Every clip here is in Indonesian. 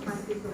Kasih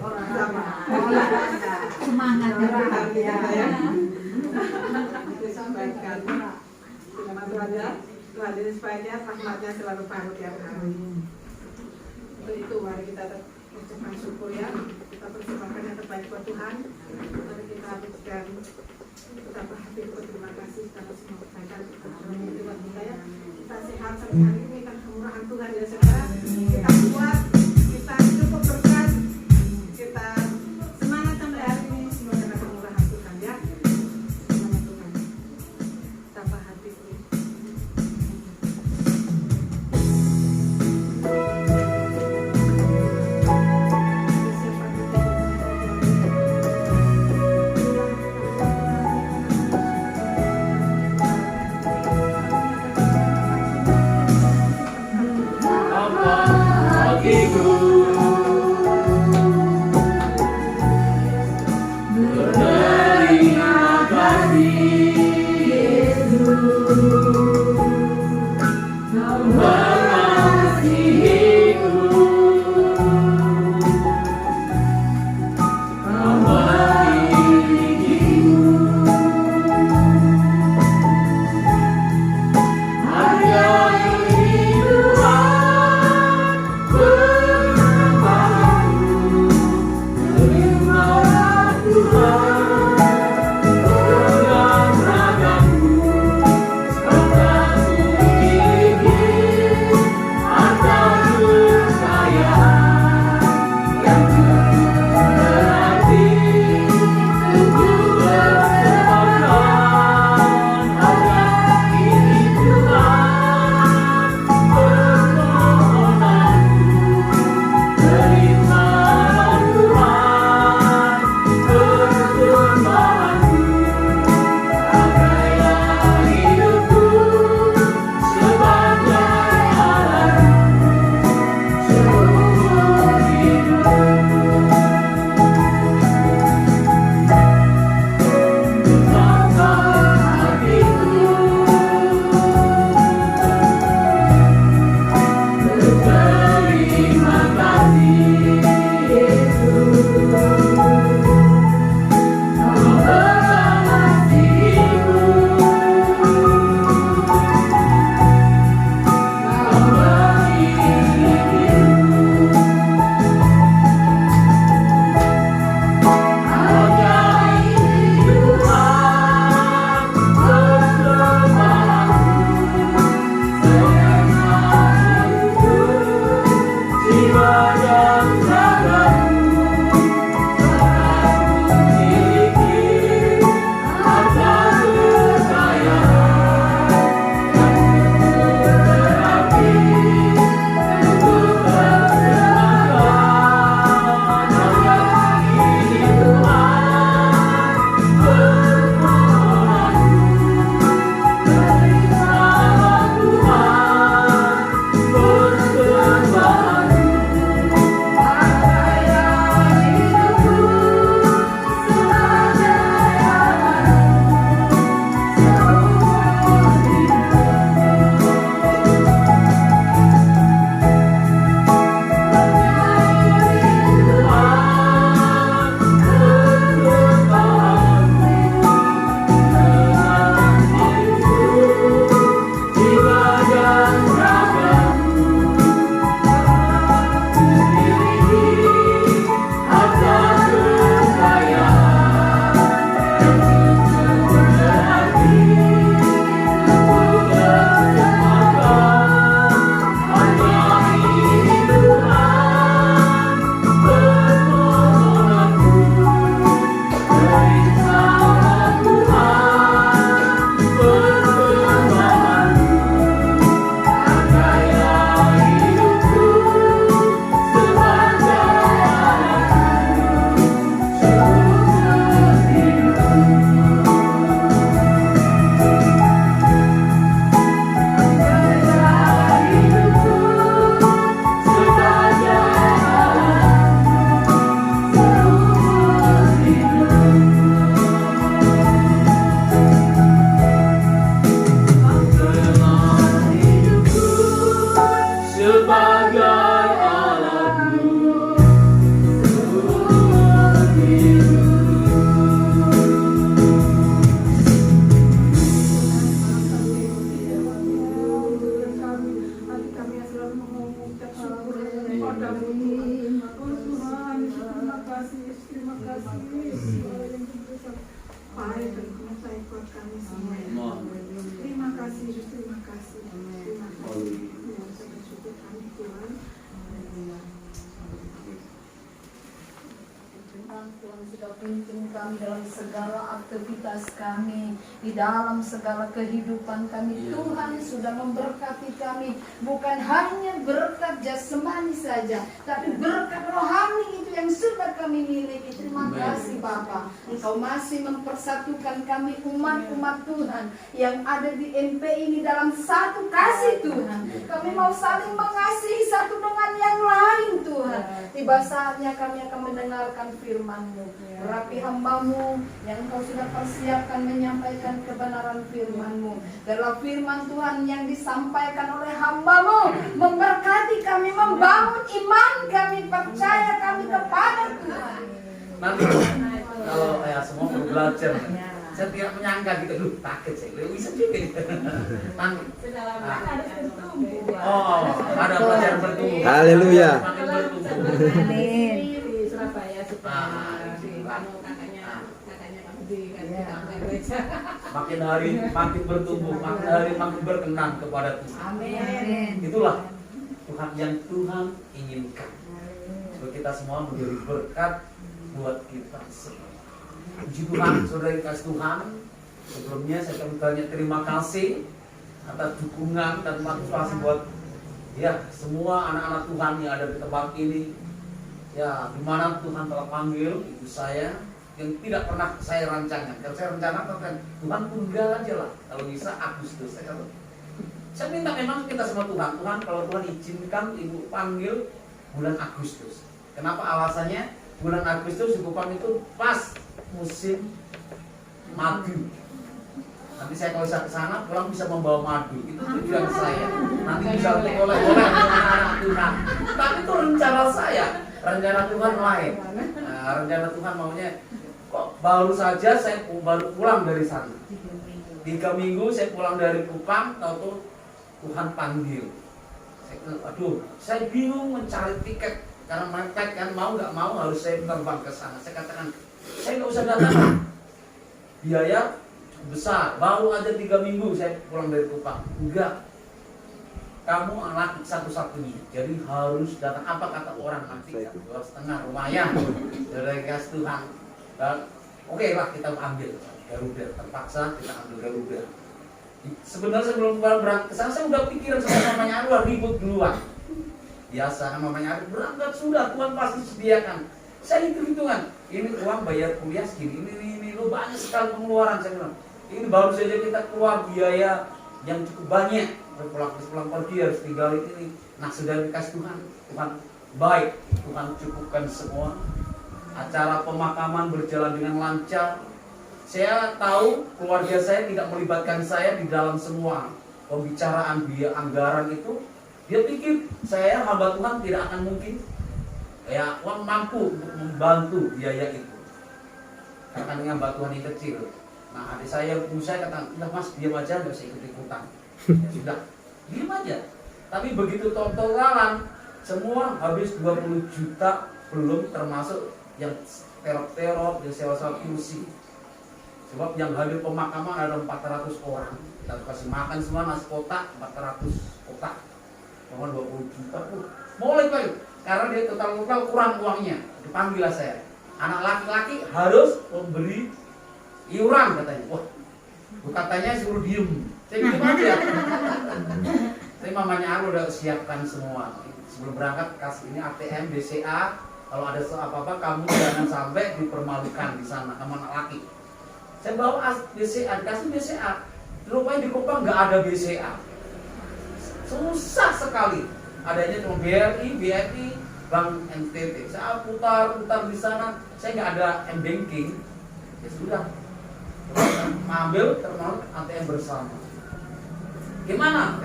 orang Sama. Semangat Ya. ya. Itu sampaikan. Selamat Tuhan Yesus supaya rahmatnya selalu paruh tiap hari. Untuk itu mari kita ucapkan syukur ya. Kita persembahkan yang terbaik buat Tuhan. Mari kita ucapkan betapa hati berterima kasih karena semua kebaikan buat kita ya. Kita sehat sampai hari ini karena kemurahan Tuhan ya saudara. Kita kuat, kita cukup berkat, kita semangat sampai hari ini semua karena kemurahan Tuhan ya. Selamat Tuhan. Betapa hatiku. Apa Tuhan sudah pimpin kami dalam segala aktivitas kami, di dalam segala kehidupan kami. Tuhan sudah memberkati kami, bukan hanya berkat jasmani saja, tapi berkat rohani itu yang sudah kami miliki. Terima kasih Bapa, Engkau masih mempersatukan kami umat-umat Tuhan yang ada di MP ini dalam satu kasih Tuhan. Kami mau saling mengasihi satu dengan yang lain Tuhan. Tiba saatnya kami akan mendengarkan firman-Mu. Berapi hamba-Mu yang Engkau sudah persiapkan menyampaikan kebenaran firman-Mu. Dalam firman Tuhan yang disampaikan oleh hamba-Mu memberkati kami, membangun iman kami, percaya kami kepada Tuhan. Nanti kalau semua mau belajar, saya tidak menyangka gitu, aduh takut saya, bisa juga gitu. Nanti ada pelajaran bertumbuh. Haleluya. Makin bertumbuh. Amin. Di Surabaya juga di kakaknya di gereja. Makin hari makin bertumbuh, makin hari makin berkenan kepada Tuhan. Amin. Itulah Tuhan yang Tuhan inginkan. Supaya kita semua menjadi berkat buat kita semua. Puji Tuhan, saudara kasih Tuhan. Sebelumnya saya akan banyak terima kasih atas dukungan dan motivasi buat semua anak-anak Tuhan yang ada di tempat ini. Ya, dimana Tuhan telah panggil ibu saya yang tidak pernah saya rancangkan. Kalau saya rencanakan, Tuhan tunggal aja lah. Kalau bisa Agustus. Saya minta memang kita sama Tuhan. Tuhan kalau Tuhan izinkan ibu panggil bulan Agustus. Kenapa alasannya? Bulan Agustus ibu panggil itu pas musim madu. Nanti saya kalau bisa ke sana pulang bisa membawa madu. Itu tujuan saya. Nanti bisa oleh-oleh anak-anak Tuhan. Tapi itu rencana saya. Rencana Tuhan lain. Nah, rencana Tuhan maunya kok baru saja saya baru pulang dari sana. 3 minggu saya pulang dari Kupang, tahu Tuhan panggil. Saya bingung mencari tiket karena mepet kan, mau nggak mau harus saya terbang ke sana. Saya katakan saya nggak usah datang. Biaya besar. Baru aja 3 minggu saya pulang dari Kupang. Enggak. Kamu anak satu-satunya, jadi harus datang. Apa kata orang nanti? 2,5 lumayan. Dari kasih Tuhan. Dan oke lah kita ambil Garuda. Terpaksa kita ambil Garuda. Sebenarnya sebelum berangkat ke sana saya udah pikiran sama mamanya Arwah ribut duluan. Biasa kan mamanya Arwah berangkat sudah Tuhan pasti sediakan. Saya hitung-hitungan. Ini uang bayar kuliah segini. Ini lo banyak sekali pengeluaran saya bilang. Ini baru saja kita keluar biaya yang cukup banyak. Pulang pergi harus tinggal ini. Nah sudah dikasih Tuhan baik, Tuhan cukupkan semua. Acara pemakaman berjalan dengan lancar. Saya tahu keluarga saya tidak melibatkan saya di dalam semua pembicaraan biaya anggaran itu. Dia pikir saya hamba Tuhan tidak akan mungkin uang mampu untuk membantu biaya itu. Karena dengan hamba Tuhan yang kecil. Nah adik saya, ibu saya kata, udah mas diam aja, nggak usah ikut-ikutan. Ya sudah, diam aja. Tapi begitu totalan, semua habis 20 juta, belum termasuk yang terop-terop, yang sewa-sewa kursi. Sebab yang hadir pemakaman ada 400 orang. Kita kasih makan semua nasi kotak, 400 kotak. Mohon 20 juta pun. Boleh Pak, karena dia total kurang uangnya. Dipanggillah saya. Anak laki-laki harus memberi iuran katanya. Wah, katanya suruh diem. Saya diem aja. Tapi mamanya aku udah siapkan semua. Sebelum berangkat kasih ini ATM, BCA. Kalau ada apa-apa kamu jangan sampai dipermalukan di sana sama anak laki. Saya bawa BCA, dikasih BCA. Rupanya di Kupang nggak ada BCA. Susah sekali. Adanya cuma BRI, BRI, Bank NTT. Saya putar di sana. Saya nggak ada M-banking. Ya sudah. Ambil terminal ATM bersama. Gimana?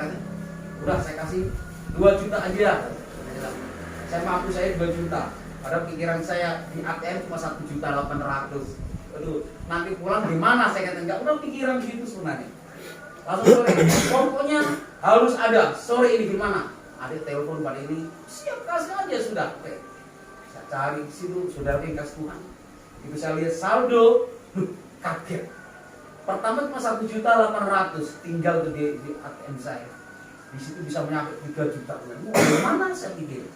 Udah saya kasih 2 juta aja. Saya mampu saya 2 juta. Padahal pikiran saya di ATM cuma 1.800.000. Aduh, nanti pulang gimana? Saya kata enggak. Udah pikiran gitu sebenarnya. Langsung sore, pokoknya harus ada. Sore ini gimana? Ada telepon pada ini. Siap kasih aja sudah. Oke. Saya cari di situ, saudara kasih Tuhan. Itu saya lihat saldo, kaget. Pertama cuma 1.800.000 tinggal di ATM saya. Di situ bisa menyampai 3 juta. Gimana saya pikir?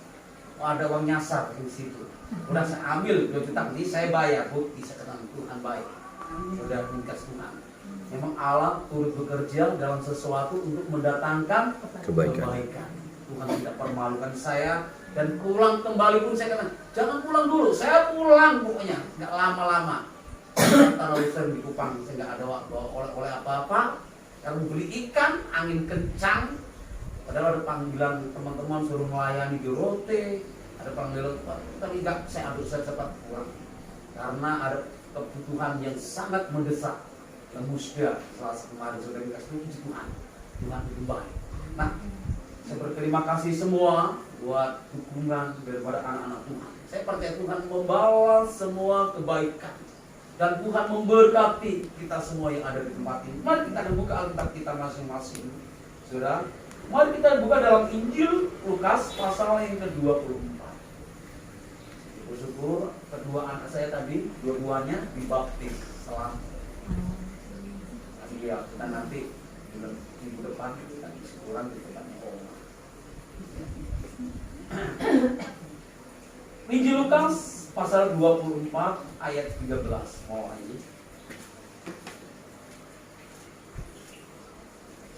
ada uang nyasar di situ. Udah saya ambil 2 juta, ini saya bayar, bukti sekarang Tuhan baik. Sudah dikasih Tuhan. Memang Allah turut bekerja dalam sesuatu untuk mendatangkan kebaikan. Tuhan tidak permalukan saya, dan pulang kembali pun saya katakan, jangan pulang dulu, saya pulang pokoknya, nggak lama-lama. Terlalu sering di Kupang, saya nggak ada oleh apa-apa, karena beli ikan, angin kencang, padahal ada panggilan teman-teman suruh melayani di Rote, ada panggilan, tapi enggak, saya ambil cepat pulang, karena ada kebutuhan yang sangat mendesak. Yang musda Selasa kemarin sudah dikasih Tuhan itu baik. Nah, saya berterima kasih semua buat dukungan daripada anak-anak Tuhan. Saya percaya Tuhan membawa semua kebaikan dan Tuhan memberkati kita semua yang ada di tempat ini. Mari kita buka Alkitab kita masing-masing, saudara. Mari kita buka dalam Injil Lukas pasal yang ke-24. Bersyukur kedua anak saya tadi, dua-duanya dibaptis selamat. Ya, kita nanti minggu depan kita syukuran di tempatnya Oma. Injil Lukas pasal 24 ayat 13 mulai.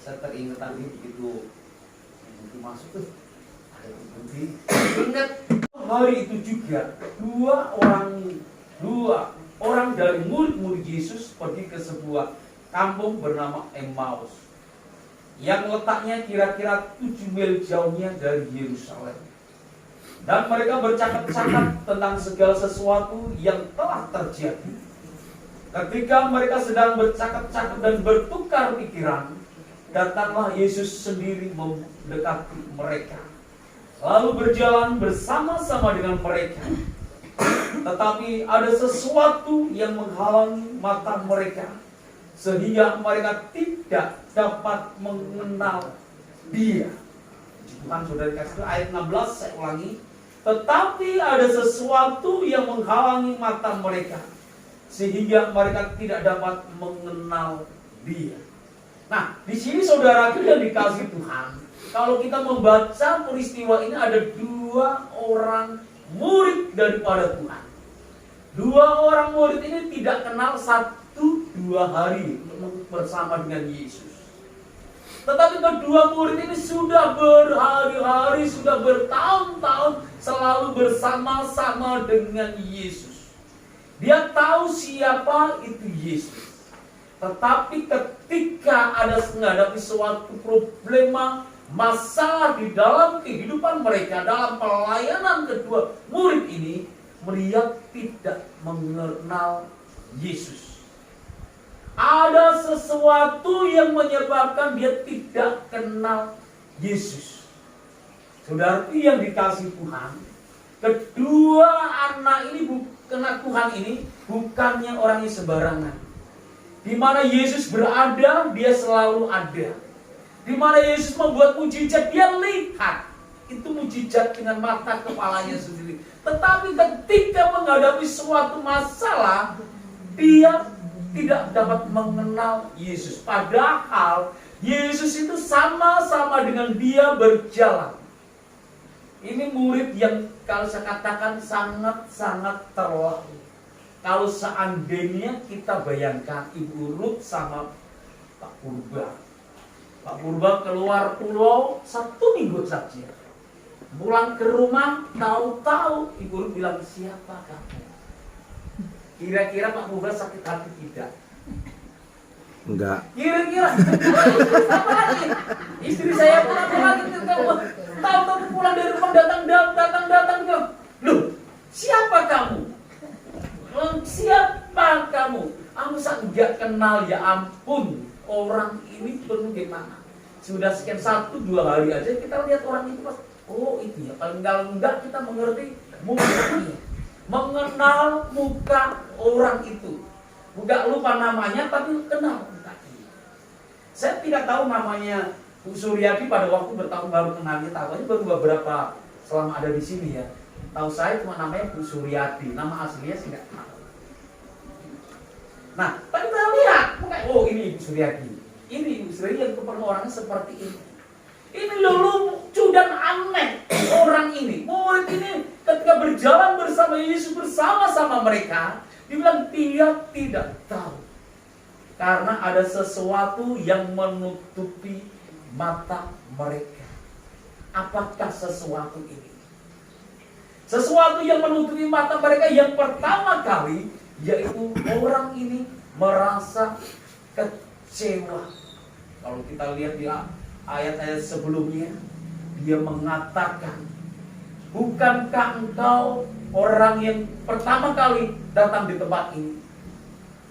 Saya teringat tadi begitu masuk tuh ada berhenti. Ingat hari itu juga dua orang dari murid-murid Yesus pergi ke sebuah kampung bernama Emmaus yang letaknya kira-kira 7 mil jauhnya dari Yerusalem. Dan mereka bercakap-cakap tentang segala sesuatu yang telah terjadi. Ketika mereka sedang bercakap-cakap dan bertukar pikiran, datanglah Yesus sendiri mendekati mereka, lalu berjalan bersama-sama dengan mereka. Tetapi ada sesuatu yang menghalangi mata mereka, sehingga mereka tidak dapat mengenal Dia. Tuhan sudah dikasih ayat 16, saya ulangi. Tetapi ada sesuatu yang menghalangi mata mereka, sehingga mereka tidak dapat mengenal Dia. Nah, di sini saudaraku yang dikasih Tuhan, kalau kita membaca peristiwa ini ada 2 orang murid daripada Tuhan. 2 orang murid ini tidak kenal 1-2 hari bersama dengan Yesus. Tetapi kedua murid ini sudah berhari-hari, sudah bertahun-tahun selalu bersama-sama dengan Yesus. Dia tahu siapa itu Yesus. Tetapi ketika ada menghadapi suatu problema, masalah di dalam kehidupan mereka, dalam pelayanan kedua murid ini, mereka tidak mengenal Yesus. Ada sesuatu yang menyebabkan dia tidak kenal Yesus. Saudaraku yang dikasih Tuhan, kedua anak ini kena Tuhan ini bukannya orangnya sembarangan. Di mana Yesus berada, dia selalu ada. Di mana Yesus membuat mujizat, dia lihat. Itu mujizat dengan mata kepalanya sendiri. Tetapi ketika menghadapi suatu masalah, dia tidak dapat mengenal Yesus. Padahal Yesus itu sama-sama dengan dia berjalan. Ini murid yang kalau saya katakan sangat-sangat terlalu. Kalau seandainya kita bayangkan Ibu Ruth sama Pak Purba. Pak Purba keluar pulau 1 minggu saja. Pulang ke rumah, tahu-tahu Ibu Ruth bilang, siapa kamu? Kira-kira Pak Purba sakit hati tidak? Enggak. Kira-kira apa lagi? Istri saya pulang lagi, tahu-tahu pulang dari rumah datang. Loh, siapa kamu? Siapa kamu? Aku enggak kenal, ya ampun. Orang ini bagaimana? Sudah sekian 1-2 hari aja kita lihat orang itu pas. Oh itu ya. Paling enggak kita mengerti mukanya. Mengenal muka orang itu. Enggak lupa namanya tapi kenal mukanya. Saya tidak tahu namanya Bu Suryadi pada waktu bertahun baru kenalnya, tahunya baru beberapa selama ada di sini ya. Tahu saya cuma namanya Bu Suryadi, nama aslinya sih nggak tahu. Nah, tapi kita lihat, oh ini Ibu Suryadi, ini Ibu Suryadi yang keperluan orangnya seperti ini. Ini lucu dan aneh orang ini. Murid ini ketika berjalan bersama Yesus bersama-sama mereka, dibilang dia tidak tahu. Karena ada sesuatu yang menutupi mata mereka. Apakah sesuatu ini? Sesuatu yang menutupi mata mereka yang pertama kali, yaitu orang ini merasa kecewa. Kalau kita lihat di ayat-ayat sebelumnya, dia mengatakan, bukankah engkau orang yang pertama kali datang di tempat ini?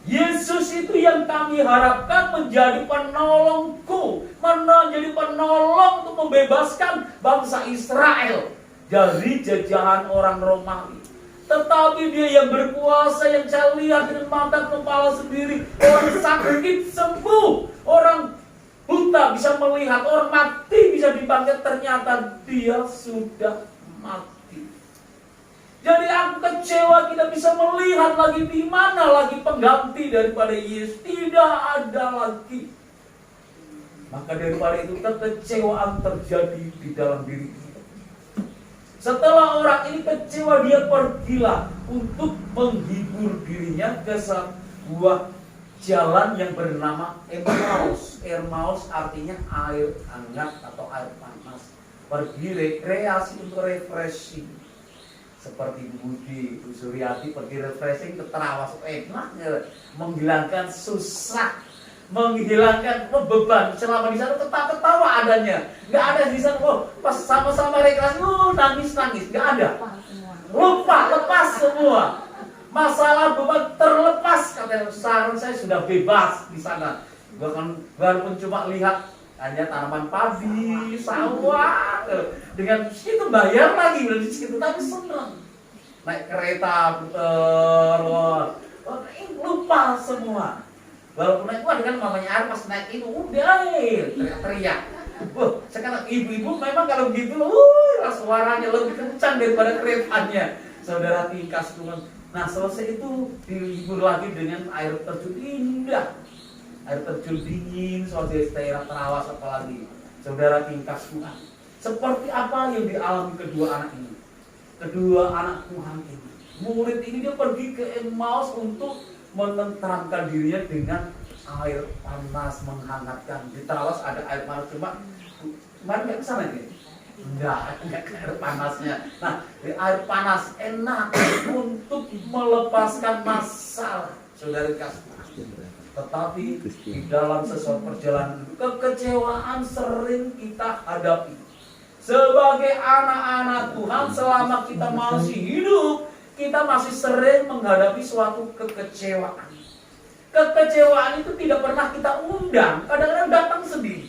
Yesus itu yang kami harapkan menjadi penolongku, menjadi penolong untuk membebaskan bangsa Israel dari jajahan orang Romawi. Tetapi dia yang berkuasa, yang saya lihat dengan mata kepala sendiri, orang sakit sembuh, orang buta bisa melihat, orang mati bisa dibangkit, ternyata dia sudah mati. Jadi aku kecewa tidak bisa melihat lagi di mana lagi pengganti daripada Yesus. Tidak ada lagi. Maka daripada itu kekecewaan terjadi di dalam diri kita. Setelah orang ini kecewa, dia pergilah untuk menghibur dirinya ke sebuah jalan yang bernama Emmaus. Emmaus artinya air hangat atau air panas. Pergi rekreasi untuk refreshing. Seperti Budi, Bu Suryati pergi refreshing ke Terawas, enak, menghilangkan susah, menghilangkan beban. Selama di sana ketawa adanya, nggak ada di sana. Oh, pas sama-sama rekreasi, nangis, nggak ada. Lupa, lepas semua. Masalah beban terlepas. Katanya, sekarang saya sudah bebas di sana. Walaupun cuma lihat hanya tanaman padi, sawah, dengan itu bayar lagi dari situ, tapi senang. Naik kereta, lupa semua. Walaupun naik, dengan mamanya air pas naik itu udah teriak-teriak. Wah, sekarang ibu-ibu memang kalau gitu, suaranya lebih kencang daripada keretanya. Saudara tingkas Tuhan. Nah, selesai itu dihibur lagi dengan air terjun indah. Air terjun dingin, seperti daerah Terawas apalagi. Saudara tingkas Tuhan. Seperti apa yang dialami kedua anak ini? Kedua anak Tuhan ini. Murid ini dia pergi ke Emmaus untuk menenteramkan dirinya dengan air panas, menghangatkan. Di Terawas ada air panas, cuma kemarin nggak kesana ini? Enggak air panasnya. Nah, air panas enak untuk melepaskan masalah. Saudara tingkas Tuhan. Tetapi di dalam sesuatu perjalanan kekecewaan sering kita hadapi. Sebagai anak-anak Tuhan, selama kita masih hidup, kita masih sering menghadapi suatu kekecewaan. Kekecewaan itu tidak pernah kita undang, kadang-kadang datang sendiri.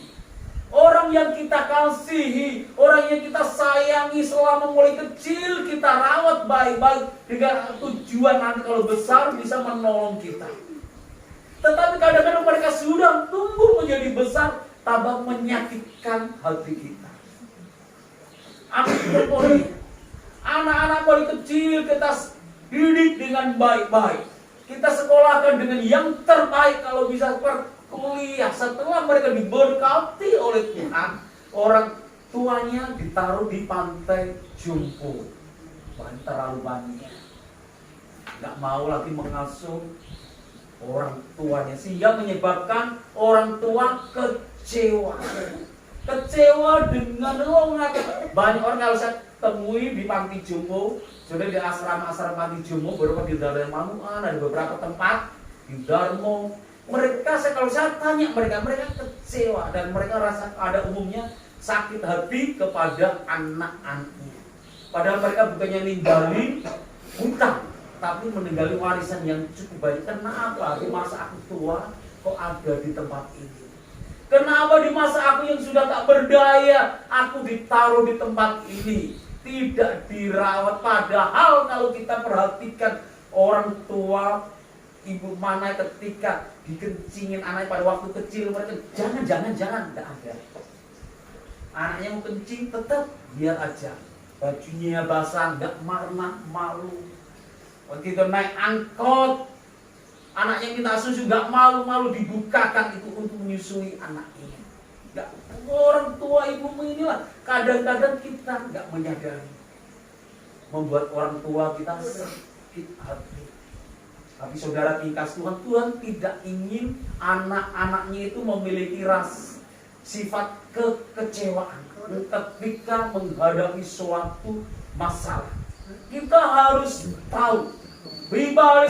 Orang yang kita kasihi, orang yang kita sayangi selama mulai kecil, kita rawat baik-baik dengan tujuan nanti kalau besar bisa menolong kita. Tetapi kadang-kadang mereka sudah tumbuh menjadi besar, tambah menyakitkan hati kita. Anak-anak paling kecil kita didik dengan baik-baik. Kita sekolahkan dengan yang terbaik kalau bisa kuliah. Setelah mereka diberkati oleh Tuhan, orang tuanya ditaruh di pantai jompo. Terlalu banyak. Gak mau lagi mengasuh orang tuanya, sehingga menyebabkan orang tua kecewa. Kecewa dengan banyak orang kalau saya temui di panti jompo, sudah di asrama-asrama panti jompo, beberapa di Darmo, ada beberapa tempat di Darmo. Mereka kalau saya tanya mereka kecewa dan mereka rasa ada umumnya sakit hati kepada anak-anaknya. Padahal mereka bukannya ninggalin hutang, tapi meninggali warisan yang cukup banyak. Kenapa di masa aku tua kok ada di tempat ini? Kenapa di masa aku yang sudah tak berdaya, aku ditaruh di tempat ini, tidak dirawat? Padahal kalau kita perhatikan orang tua, ibu mana ketika dikencingin anaknya pada waktu kecil, mereka jangan, tidak ada. Anaknya mau kencing tetap biar aja, bajunya basah, nggak marah, malu. Waktu itu naik angkot, anaknya minta susu, nggak malu-malu dibukakan itu untuk menyusui anaknya. Nggak orang tua ibumu inilah kadang-kadang kita nggak menyadari, membuat orang tua kita sakit hati. Tapi saudara tingkas Tuhan, Tuhan tidak ingin anak-anaknya itu memiliki sifat kekecewaan ketika menghadapi suatu masalah. Kita harus tahu, di balik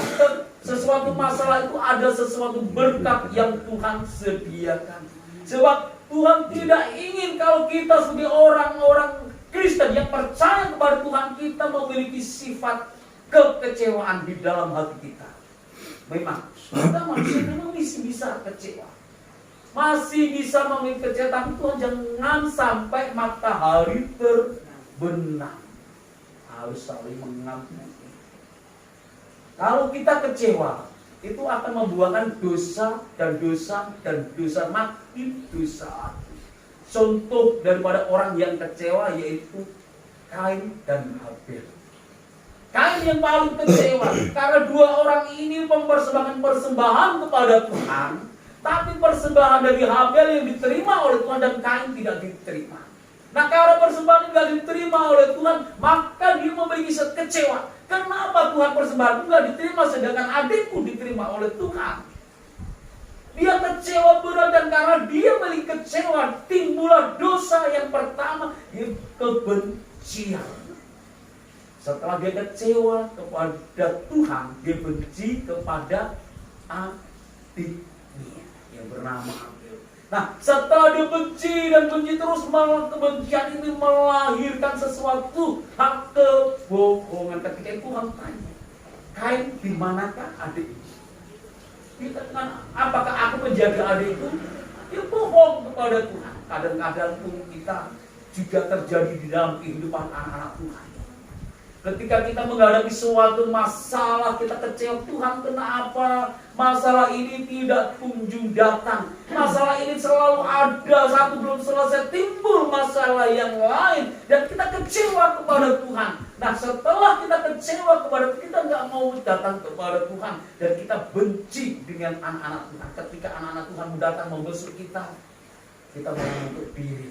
sesuatu masalah itu ada sesuatu berkat yang Tuhan sediakan. Sebab Tuhan tidak ingin kalau kita sebagai orang-orang Kristen yang percaya kepada Tuhan, kita memiliki sifat kekecewaan di dalam hati kita. Memang kita manusia memang masih bisa kecewa, masih bisa memiliki kecewa, tapi Tuhan jangan sampai matahari terbenam, harus saling mengampuni. Kalau kita kecewa, itu akan membuahkan dosa dan dosa dan dosa, makin dosa. Contoh daripada orang yang kecewa yaitu Kain dan Habel. Kain yang paling kecewa karena dua orang ini mempersembahkan persembahan kepada Tuhan, tapi persembahan dari Habel yang diterima oleh Tuhan dan Kain tidak diterima. Nah, karena persembahan tidak diterima oleh Tuhan, maka dia memiliki kecewa. Kenapa Tuhan persembahan tidak diterima sedangkan adikku diterima oleh Tuhan? Dia kecewa berat, dan karena dia memiliki kecewa, timbullah dosa yang pertama, yaitu kebencian. Setelah dia kecewa kepada Tuhan, dia benci kepada adiknya yang bernama Habel. Nah, setelah dia benci dan benci terus, malah kebencian ini melahirkan sesuatu hak kebohongan. Ketika itu Tuhan tanya, Kain, di manakah adikmu? Apakah aku menjaga adikku? Dia bohong kepada Tuhan. Kadang-kadang pun kita juga terjadi di dalam kehidupan anak-anak Tuhan. Ketika kita menghadapi suatu masalah, kita kecewa, Tuhan kenapa masalah ini tidak kunjung datang? Masalah ini selalu ada, satu belum selesai, timbul masalah yang lain, dan kita kecewa kepada Tuhan. Nah, setelah kita kecewa kepada Tuhan, kita nggak mau datang kepada Tuhan, dan kita benci dengan anak-anak Tuhan. Ketika anak-anak Tuhan datang membesuk kita mau menutup diri,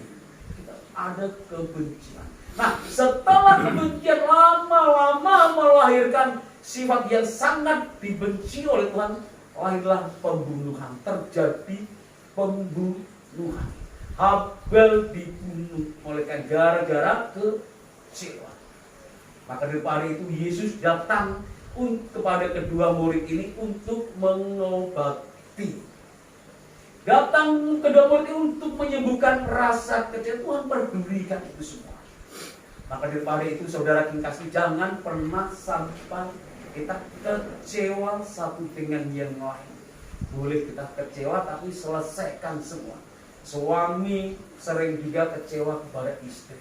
kita ada kebencian. Nah, setelah kebencian lama-lama melahirkan sifat yang sangat dibenci oleh Tuhan, lahirlah pembunuhan. Terjadi pembunuhan. Habel dibunuh oleh Kain gara-gara kecewa. Maka daripada itu Yesus datang kepada kedua murid ini untuk mengobati. Datang kedua murid ini untuk menyembuhkan rasa kecewa. Tuhan pedulikan itu semua. Maka daripada itu saudara kekasih, jangan pernah sampai kita kecewa satu dengan yang lain. Boleh kita kecewa tapi selesaikan semua. Suami sering juga kecewa kepada istri.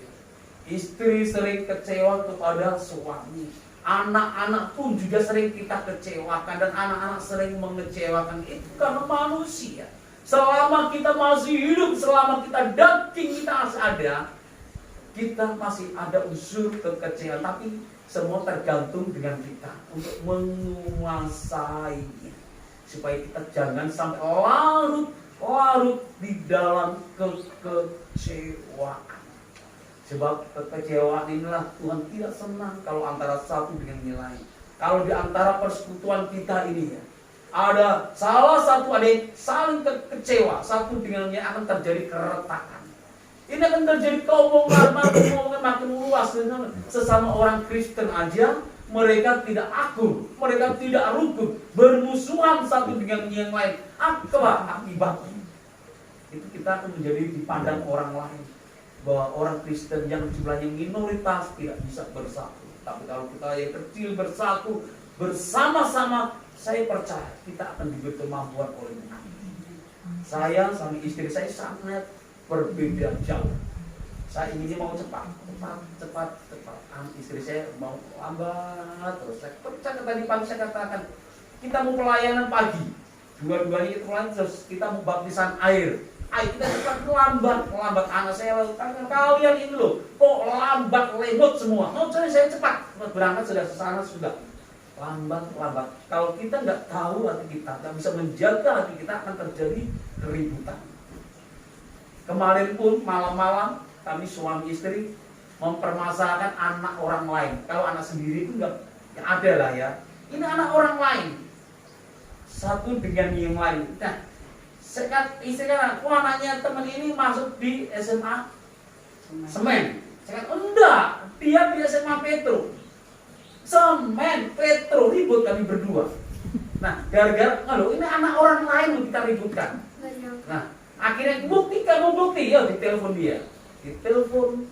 Istri sering kecewa kepada suami. Anak-anak pun juga sering kita kecewakan, dan anak-anak sering mengecewakan. Itu karena manusia. Selama kita masih hidup, selama kita daging kita masih ada, kita masih ada unsur kekecewaan, tapi semua tergantung dengan kita untuk menguasainya, supaya kita jangan sampai larut di dalam kekecewaan. Sebab kekecewaan inilah Tuhan tidak senang kalau antara satu dengan yang lain. Kalau di antara persekutuan kita ini ya, ada salah satu ada yang saling kecewa satu dengan yang akan terjadi keretakan. Ini akan terjadi keomongan makin luas. Sesama orang Kristen aja mereka tidak akur, mereka tidak rukun, bermusuhan satu dengan yang lain. Apa akibatnya? Itu kita akan menjadi dipandang orang lain bahwa orang Kristen yang jumlahnya minoritas tidak bisa bersatu. Tapi kalau kita yang kecil bersatu bersama-sama, saya percaya kita akan diberi kemampuan oleh Tuhan. Saya sama istri saya sangat berbeda jauh. Saya inginnya mau cepat. Istri saya mau lambat terus. Saya percaya tadi pagi saya katakan kita mau pelayanan pagi, dua-duanya itu pelayanan, terus kita mau baptisan air. Ayo kita cepat lambat anak saya kalian ini loh, kok lambat lemot semua. Mau saya cepat berangkat sudah kesana sudah. Lambat. Kalau kita nggak tahu hati kita, nggak bisa menjaga hati kita, akan terjadi keributan. Kemarin pun malam-malam kami suami istri mempermasalahkan anak orang lain. Kalau anak sendiri itu nggak ada lah ya. Ini anak orang lain. Satu dengan yang lain. Nah, istri kan, anaknya teman ini masuk di SMA Semen. Saya kata, enggak, dia di SMA Petro. Semen, Petro, ribut kami berdua. Nah, gara-gara, ini anak orang lain loh kita ributkan. Nah, akhirnya bukti, ya ditelepon dia. Ditelepon,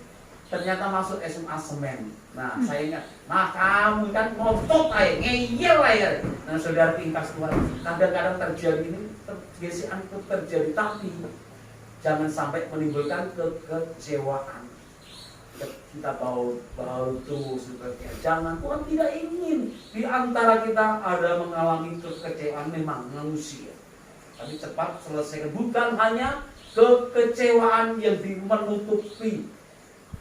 ternyata masuk SMA Semen. Nah, saya ingat, kamu kan ngotot aja, ngeyel aja. Nah, saudara tingkas Tuhan, kadang-kadang terjadi ini, pergeseran itu terjadi, tapi jangan sampai menimbulkan kekecewaan. Kita baru terus sebagainya. Jangan, Tuhan tidak ingin di antara kita ada mengalami kekecewaan, memang manusia. Tapi cepat selesaikan. Bukan hanya kekecewaan yang menutupi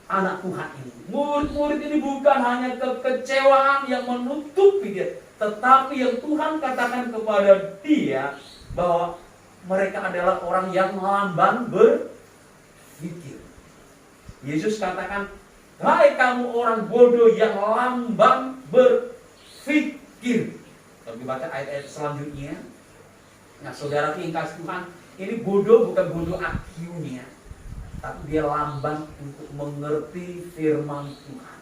anak Tuhan ini. Murid-murid ini bukan hanya kekecewaan yang menutupi dia, tetapi yang Tuhan katakan kepada dia bahwa mereka adalah orang yang lamban berpikir. Yesus katakan, hai kamu orang bodoh yang lamban berpikir. Kalau dibaca ayat-ayat selanjutnya, nah saudara tingkas Tuhan, ini bodoh bukan bodoh IQ-nya, tapi dia lamban untuk mengerti firman Tuhan.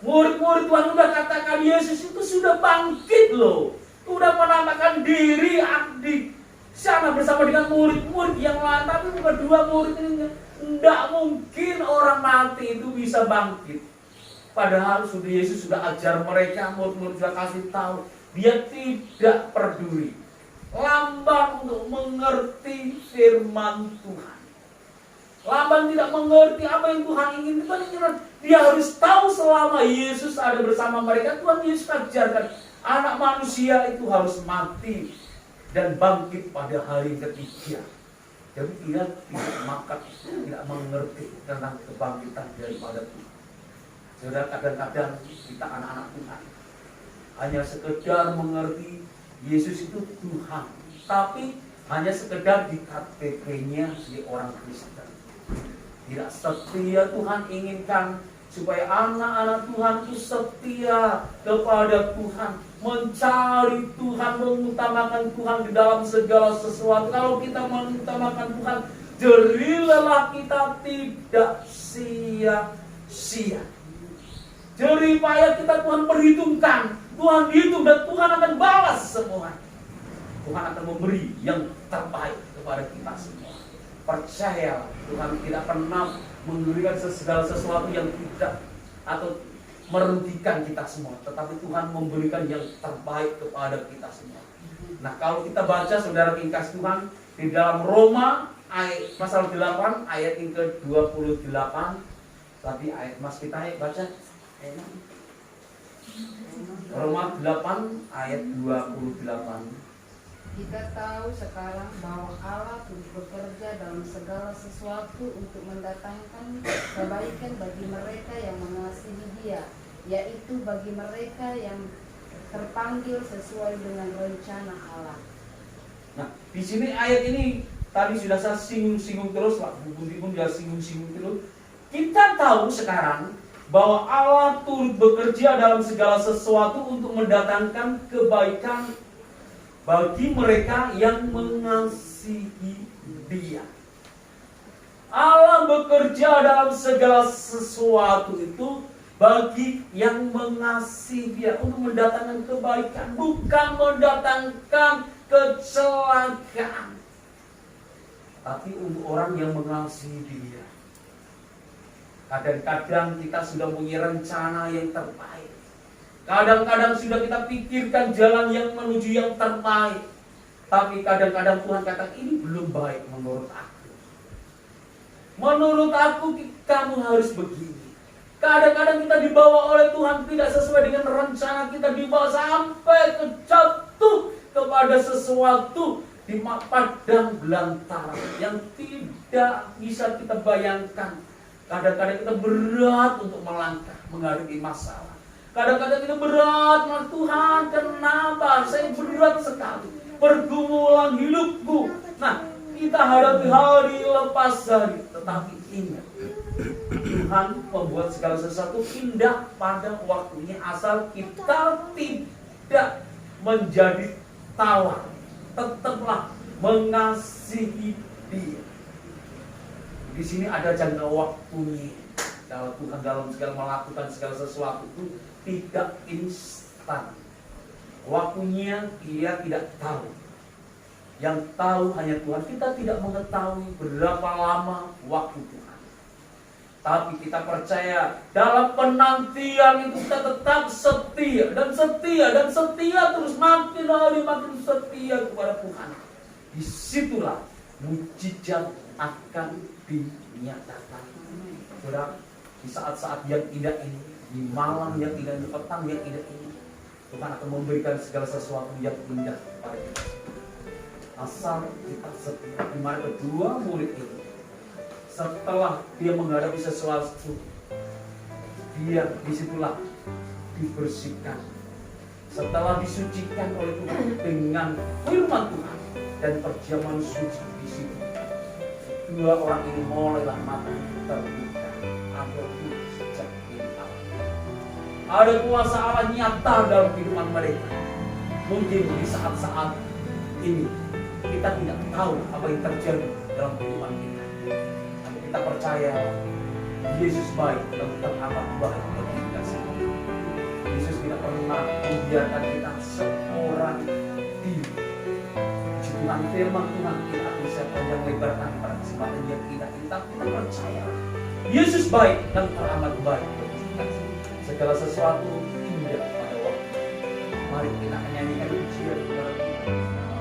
Murid-murid Tuhan udah katakan Yesus itu sudah bangkit loh, sudah menampakkan diri di sana bersama dengan murid-murid yang lain, tapi kedua murid ini tidak mungkin orang mati itu bisa bangkit. Padahal Yesus sudah ajar mereka, murid-murid sudah kasih tahu, dia tidak peduli. Lamban untuk mengerti firman Tuhan. Lamban tidak mengerti apa yang Tuhan inginkan. Dia harus tahu selama Yesus ada bersama mereka, Tuhan Yesus ajarkan anak manusia itu harus mati dan bangkit pada hari ketiga. Jadi dia tidak mengerti tentang kebangkitan daripada Tuhan. Saudara, kadang-kadang kita anak-anak Tuhan hanya sekedar mengerti Yesus itu Tuhan, tapi hanya sekedar di KTP-nya di orang Kristen. Tidak setia. Tuhan inginkan supaya anak-anak Tuhan itu setia kepada Tuhan, mencari Tuhan, mengutamakan Tuhan di dalam segala sesuatu. Kalau kita mengutamakan Tuhan, jerilah kita tidak sia-sia. Jerih payah kita Tuhan perhitungkan, Tuhan hitung dan Tuhan akan balas semua. Tuhan akan memberi yang terbaik kepada kita semua. Percaya, Tuhan tidak pernah memberikan segala sesuatu yang tidak atau merugikan kita semua, tetapi Tuhan memberikan yang terbaik kepada kita semua. Nah, kalau kita baca saudara ringkas Tuhan di dalam Roma ayat pasal 8 ayat yang ke-28. Tadi ayat Mas kita baca Roma 8 ayat 28. Kita tahu sekarang bahwa Allah turut bekerja dalam segala sesuatu untuk mendatangkan kebaikan bagi mereka yang mengasihi Dia, yaitu bagi mereka yang terpanggil sesuai dengan rencana Allah. Nah, di sini ayat ini tadi sudah saya singgung terus, Pak Budi pun sudah singgung terus. Kita tahu sekarang bahwa Allah turut bekerja dalam segala sesuatu untuk mendatangkan kebaikan bagi mereka yang mengasihi Dia. Allah bekerja dalam segala sesuatu itu bagi yang mengasihi Dia, untuk mendatangkan kebaikan, bukan mendatangkan kecelakaan, tapi untuk orang yang mengasihi Dia. Kadang-kadang kita sudah punya rencana yang terbaik. Kadang-kadang sudah kita pikirkan jalan yang menuju yang terbaik. Tapi kadang-kadang Tuhan kata, ini belum baik menurut aku. Menurut aku kamu harus begini. Kadang-kadang kita dibawa oleh Tuhan tidak sesuai dengan rencana kita, dibawa sampai jatuh kepada sesuatu di padang belantara yang tidak bisa kita bayangkan. Kadang-kadang kita berat untuk melangkah menghadapi masalah. Kadang-kadang kita berat, Tuhan kenapa saya berat sekali pergumulan hidupku. Nah, kita hadapi hari lepas hari, tetapi ingat, Tuhan membuat segala sesuatu indah pada waktunya, asal kita tidak menjadi tawar. Tetaplah mengasihi Dia. Di sini ada jangka waktunya. Kalau Tuhan dalam segala melakukan segala sesuatu itu tidak instan. Waktunya Dia tidak tahu. Yang tahu hanya Tuhan. Kita tidak mengetahui berapa lama waktu Tuhan. Tapi kita percaya dalam penantian itu kita tetap setia dan setia dan setia terus, makin hari makin setia kepada Tuhan. Disitulah mujizat akan dinyatakan. Saudara, di saat-saat yang indah ini, di malam yang indah, di petang yang indah ini, Tuhan akan memberikan segala sesuatu yang indah kepada kita. Asal kita setia. Di mana kedua murid ini, setelah dia menghadapi sesuatu, dia disitulah dibersihkan. Setelah disucikan oleh Tuhan dengan firman Tuhan dan perjamuan suci di situ, dua orang ini mulailah mata terbuka. Ada mujizat ini. Ada kuasa Allah nyata dalam kehidupan mereka. Mungkin di saat-saat ini kita tidak tahu apa yang terjadi dalam kehidupan kita. Kita percaya Yesus baik dan teramat baik bagi kita semua. Yesus tidak pernah membiarkan kita seorang diri. Tuhan firman Tuhan kita bisa panjang lebarkan pada kesempatan yang kita percaya Yesus baik dan teramat baik bagi kita. Segala sesuatu indah pada waktu. Mari kita nyanyikan pujian kepada Tuhan.